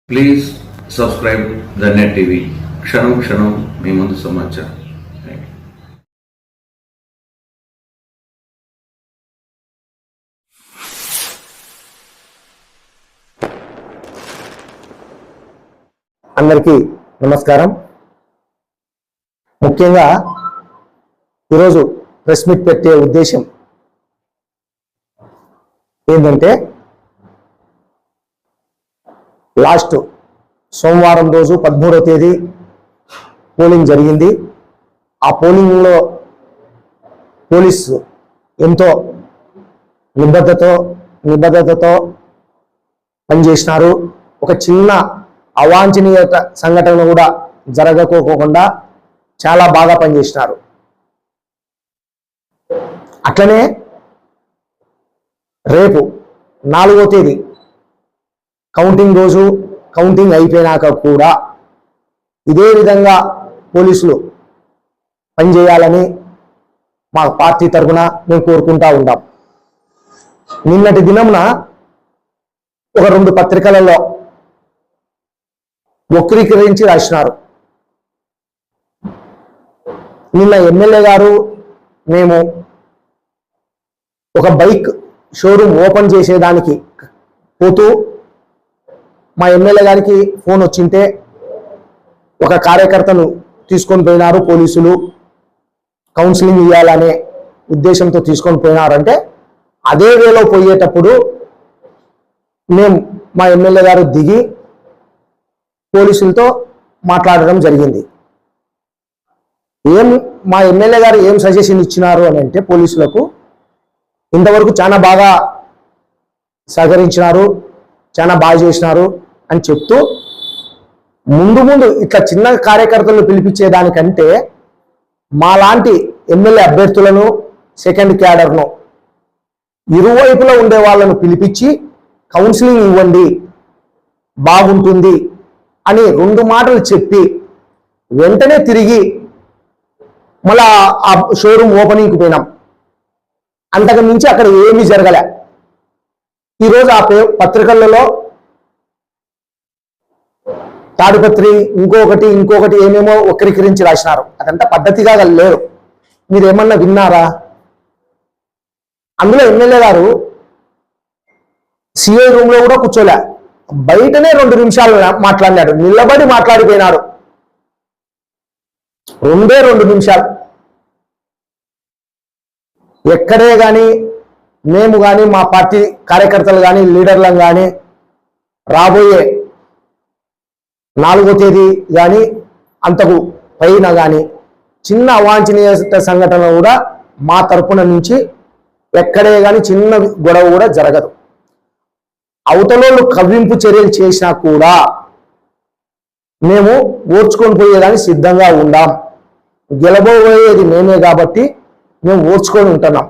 Please subscribe the net TV. క్షణం క్షణం మీ ముందు సమాచారం. అందరికీ నమస్కారం. ముఖ్యంగా ఈరోజు ప్రెస్ మీట్ పెట్టే ఉద్దేశం ఏంటంటే, లాస్ట్ సోమవారం రోజు 13వ తేదీ పోలింగ్ జరిగింది. ఆ పోలింగ్లో పోలీసు ఎంతో నిబద్ధతతో పనిచేసినారు. ఒక చిన్న అవాంఛనీయ సంఘటన కూడా జరగకోకుండా చాలా బాగా పనిచేసినారు. అట్లనే రేపు 4వ తేదీ కౌంటింగ్ రోజు, కౌంటింగ్ అయిపోయినాక కూడా ఇదే విధంగా పోలీసులు పనిచేయాలని మా పార్టీ తరఫున మేము కోరుకుంటా ఉంటాం. నిన్నటి దినంన ఒక 2 పత్రికలలో వక్రీకరించి రాసినారు. నిన్న ఎమ్మెల్యే గారు మేము ఒక బైక్ షోరూమ్ ఓపెన్ చేసేదానికి పోతూ మా ఎమ్మెల్యే గారికి ఫోన్ వచ్చింటే ఒక కార్యకర్తను తీసుకొని పోయినారు పోలీసులు, కౌన్సిలింగ్ ఇవ్వాలనే ఉద్దేశంతో తీసుకొని పోయినారంటే, అదే వేలో పోయేటప్పుడు మేము మా ఎమ్మెల్యే గారు దిగి పోలీసులతో మాట్లాడడం జరిగింది. మా ఎమ్మెల్యే గారు ఏం సజెషన్ ఇచ్చినారు అని అంటే, పోలీసులకు ఇంతవరకు చాలా బాగా సహకరించినారు, చాలా బాగా చేసినారు అని చెప్తూ, ముందు ఇట్లా చిన్న కార్యకర్తలను పిలిపించేదానికంటే మాలాంటి ఎమ్మెల్యే అభ్యర్థులను, సెకండ్ క్యాడర్ను ఇరువైపులో ఉండే వాళ్ళను పిలిపించి కౌన్సిలింగ్ ఇవ్వండి బాగుంటుంది అని 2 మాటలు చెప్పి వెంటనే తిరిగి మళ్ళా ఆ షోరూమ్ ఓపెనింగ్కి పోయినాం. అంతకు మించి అక్కడ ఏమీ జరగలే. ఈరోజు ఆ పత్రికలలో తాడిపత్రి ఇంకొకటి ఏమేమో వక్రీకరించి రాసినారు. అదంతా పద్ధతిగా లేరు. మీరు ఏమన్నా విన్నారా? అందులో ఎమ్మెల్యే గారు సిఐ రూమ్ లో కూడా కూర్చోలే, బయటనే 2 నిమిషాలు మాట్లాడినాడు. నిలబడి మాట్లాడిపోయినాడు. 2 నిమిషాలు. ఎక్కడే కానీ మేము కానీ మా పార్టీ కార్యకర్తలు కానీ లీడర్లను కానీ రాబోయే 4వ తేదీ కానీ అంతకు పైన కానీ చిన్న అవాంఛనీయ సంఘటన కూడా మా తరపున నుంచి ఎక్కడే కానీ చిన్న గొడవ కూడా జరగదు. అవతలోళ్ళు కవ్వింపు చర్యలు చేసినా కూడా మేము ఓర్చుకొని పోయేదానికి సిద్ధంగా ఉండాం. గెలబోయేది మేమే కాబట్టి మేము ఓర్చుకొని ఉంటున్నాం.